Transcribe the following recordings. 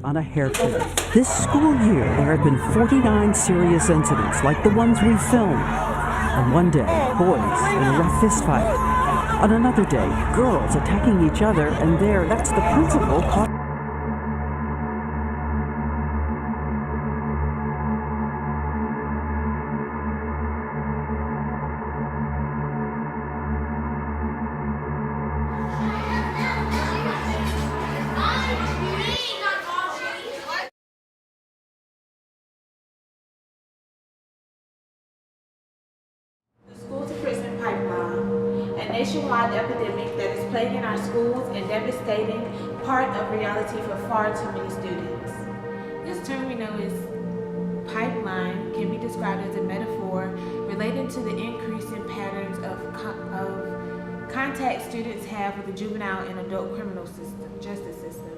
on a hairpin. This school year, there have been 49 serious incidents like the ones we filmed. On one day, boys in a rough fistfight. On another day, girls attacking each other, and that's the principal caught. A nationwide epidemic that is plaguing our schools and devastating part of reality for far too many students. This term we know as pipeline can be described as a metaphor relating to the increasing patterns of contact students have with the juvenile and adult criminal justice system.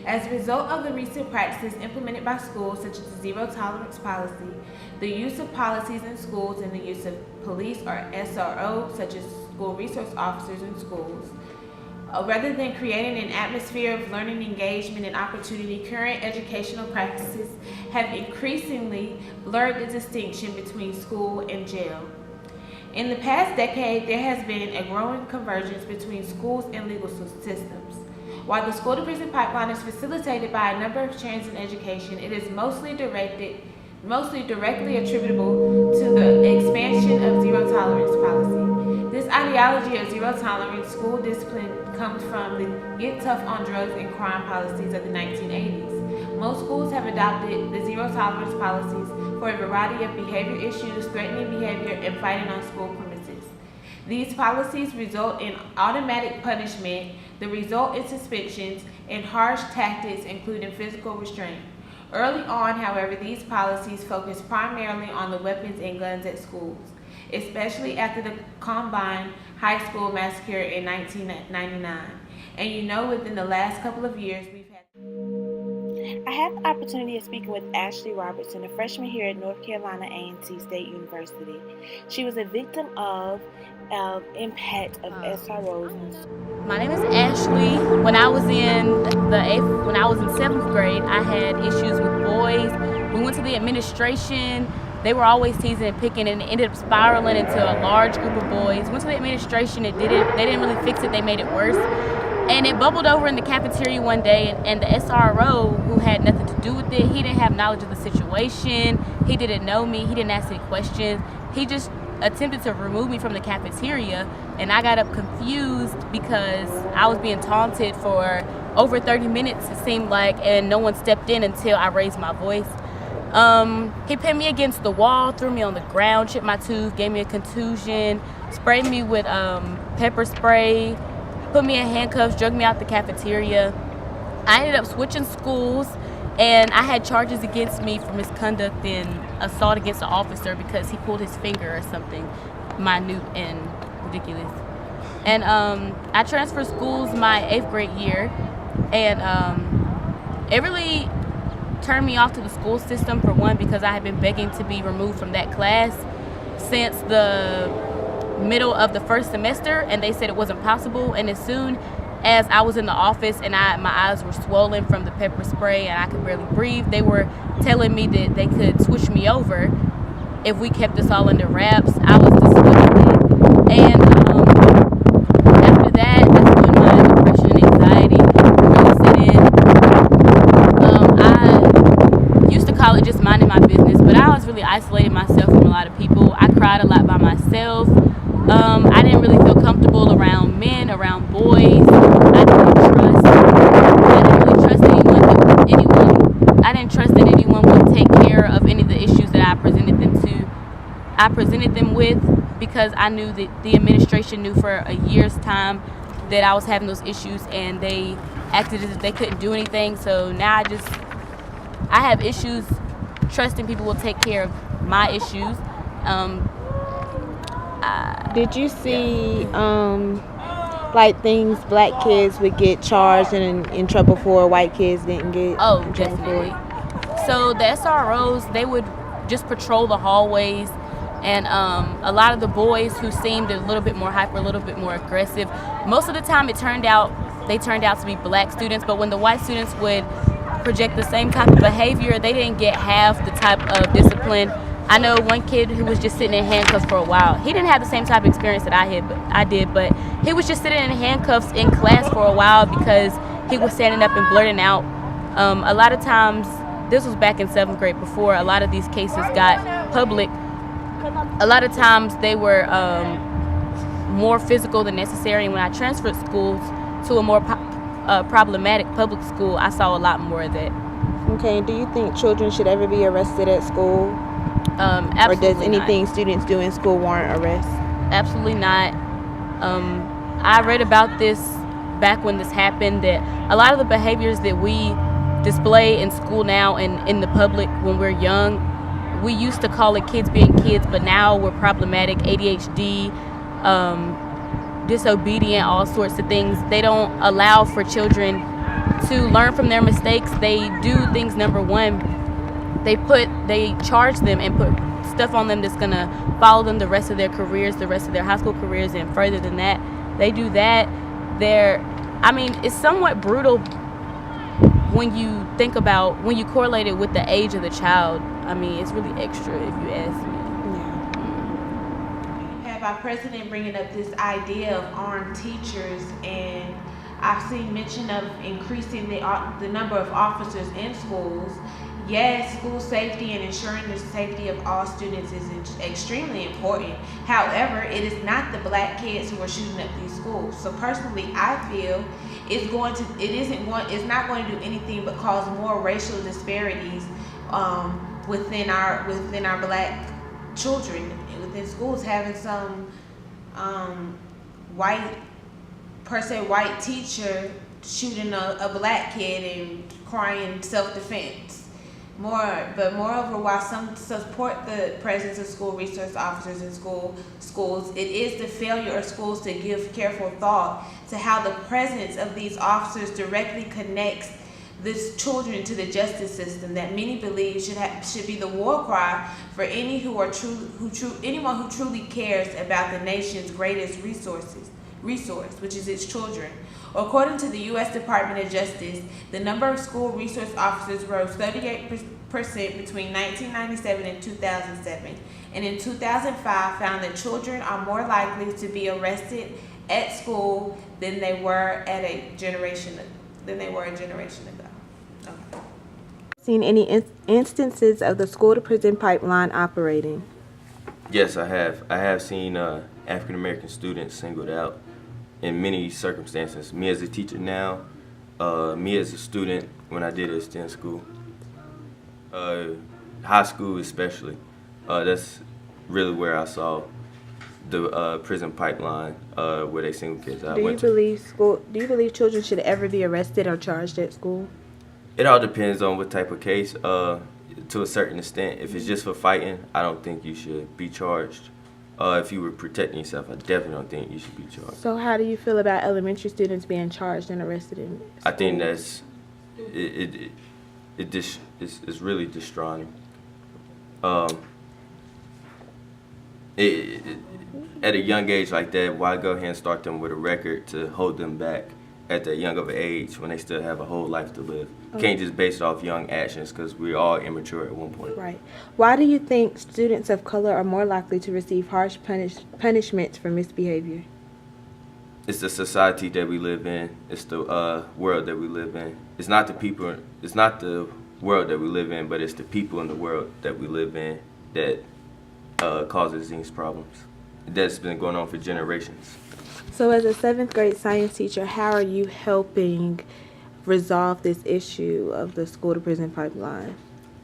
As a result of the recent practices implemented by schools, such as the zero tolerance policy, the use of policies in schools, and the use of police or SRO, such as school resource officers in schools, rather than creating an atmosphere of learning, engagement, and opportunity, current educational practices have increasingly blurred the distinction between school and jail. In the past decade, there has been a growing convergence between schools and legal systems. While the school-to-prison pipeline is facilitated by a number of trends in education, it is mostly directly attributable to the expansion of zero tolerance policy. This ideology of zero tolerance school discipline comes from the Get Tough on Drugs and Crime policies of the 1980s. Most schools have adopted the zero tolerance policies for a variety of behavior issues, threatening behavior, and fighting on school premises. These policies result in automatic punishment, the result in suspensions, and harsh tactics including physical restraint. Early on, however, these policies focused primarily on the weapons and guns at schools, especially after the Columbine High School massacre in 1999. And within the last couple of years, I had the opportunity of speaking with Ashley Robertson, a freshman here at North Carolina A&T State University. She was a victim of impact of SROs. My name is Ashley. When I was in seventh grade, I had issues with boys. We went to the administration. They were always teasing and picking, and it ended up spiraling into a large group of boys. Went to the administration. They didn't really fix it. They made it worse. And it bubbled over in the cafeteria one day, and the SRO, who had nothing to do with it, he didn't have knowledge of the situation. He didn't know me. He didn't ask any questions. He just attempted to remove me from the cafeteria, and I got up confused because I was being taunted for over 30 minutes, it seemed like, and no one stepped in until I raised my voice. He pinned me against the wall, threw me on the ground, chipped my tooth, gave me a contusion, sprayed me with pepper spray, put me in handcuffs, drug me out the cafeteria. I ended up switching schools, and I had charges against me for misconduct and assault against an officer because he pulled his finger or something minute and ridiculous. And I transferred schools my 8th grade year, and it really turned me off to the school system, for one, because I had been begging to be removed from that class since the middle of the first semester, and they said it wasn't possible. And as soon as I was in the office and my eyes were swollen from the pepper spray and I could barely breathe, they were telling me that they could switch me over if we kept this all under wraps. I was disappointed, and after that's when my depression and anxiety really set in. I used to call it just minding my business, but I was really isolating myself from a lot of people. I cried a lot by myself. I didn't really feel comfortable around men, around boys. I didn't trust that anyone would take care of any of the issues that I presented them with, because I knew that the administration knew for a year's time that I was having those issues, and they acted as if they couldn't do anything. So now I have issues trusting people will take care of my issues. Did you see like things black kids would get charged and in trouble for, white kids didn't get? Oh, definitely. So the SROs, they would just patrol the hallways, and a lot of the boys who seemed a little bit more hyper, a little bit more aggressive, most of the time they turned out to be black students. But when the white students would project the same type of behavior. They didn't get half the type of discipline. I know one kid who was just sitting in handcuffs for a while. He didn't have the same type of experience that I did, but he was just sitting in handcuffs in class for a while because he was standing up and blurting out. A lot of times, this was back in 7th grade before a lot of these cases got public. A lot of times they were more physical than necessary, and when I transferred schools to a more problematic public school, I saw a lot more of that. Okay, do you think children should ever be arrested at school? Absolutely or does anything not. students do in school warrant arrest? Absolutely not. I read about this back when this happened, that a lot of the behaviors that we display in school now and in the public when we're young, we used to call it kids being kids, but now we're problematic, ADHD, disobedient, all sorts of things. They don't allow for children to learn from their mistakes. They do things, number one, they charge them and put stuff on them that's gonna follow them the rest of their careers, the rest of their high school careers, and further than that. They do that. It's somewhat brutal when you think about, when you correlate it with the age of the child. It's really extra, if you ask me. Have our president bringing up this idea of armed teachers, and I've seen mention of increasing the number of officers in schools. Yes, school safety and ensuring the safety of all students is extremely important. However, it is not the black kids who are shooting up these schools. So personally, I feel it's not going to do anything but cause more racial disparities within our black children within schools. Having some white teacher shooting a black kid and crying self-defense. Moreover, while some support the presence of school resource officers in schools, it is the failure of schools to give careful thought to how the presence of these officers directly connects these children to the justice system that many believe should be the war cry for anyone who truly cares about the nation's greatest resource, which is its children. According to the U.S. Department of Justice, the number of school resource officers rose 38% between 1997 and 2007, and in 2005 found that children are more likely to be arrested at school than they were a generation ago. Okay. Seen any instances of the school to prison pipeline operating? Yes, I have. I have seen African American students singled out in many circumstances. Me as a teacher now, me as a student when I did STEM school, high school especially. That's really where I saw the prison pipeline, where they single kids out. Do you believe children should ever be arrested or charged at school? It all depends on what type of case. To a certain extent, if it's just for fighting, I don't think you should be charged. If you were protecting yourself, I definitely don't think you should be charged. So how do you feel about elementary students being charged and arrested in schools? I think that's it's really distrauing. At a young age like that, why go ahead and start them with a record to hold them back at that young of an age when they still have a whole life to live? Can't just base it off young actions because we're all immature at one point. Right. Why do you think students of color are more likely to receive harsh punishments for misbehavior? It's the society that we live in. It's the world that we live in. It's not the people. It's not the world that we live in, but it's the people in the world that we live in that causes these problems. That's been going on for generations. So as a 7th grade science teacher, how are you helping resolve this issue of the school to prison pipeline?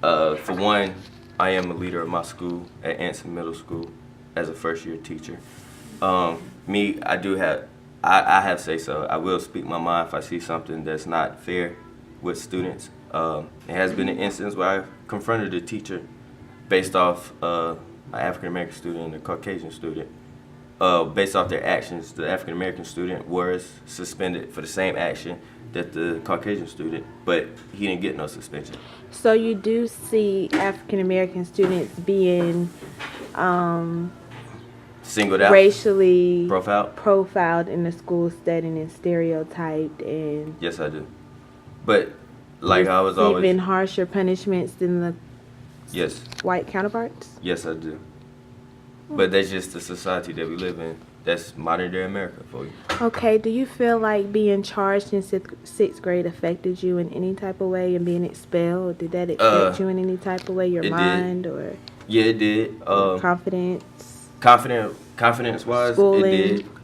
For one, I am a leader of my school at Anson Middle School as a first-year teacher. I have say so. I will speak my mind if I see something that's not fair with students. It has been an instance where I confronted a teacher based off an African-American student and a Caucasian student. Based off their actions, the African-American student was suspended for the same action that the Caucasian student, but he didn't get no suspension. So you do see African-American students being Singled out? racially Profiled? in the school setting and stereotyped and... Yes, I do. But Like I was always. Receiving harsher punishments than the Yes. white counterparts? Yes, I do. But that's just the society that we live in. That's modern day America for you. Okay, do you feel like being charged in sixth grade affected you in any type of way and being expelled? Did that affect you in any type of way, your it mind did. or Yeah, it did. confidence? Confidence wise, Schooling. it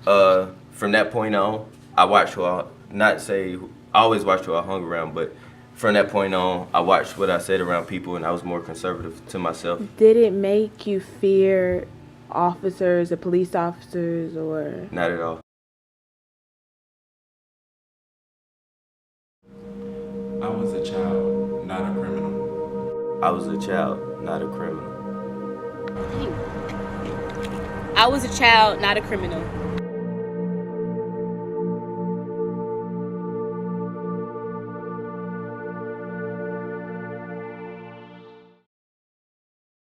did. From that point on, I watched who I, not say, I always watched who I hung around, but from that point on, I watched what I said around people and I was more conservative to myself. Did it make you fear officers or police officers or? Not at all. I was a child, not a criminal. I was a child, not a criminal. I was a child, not a criminal.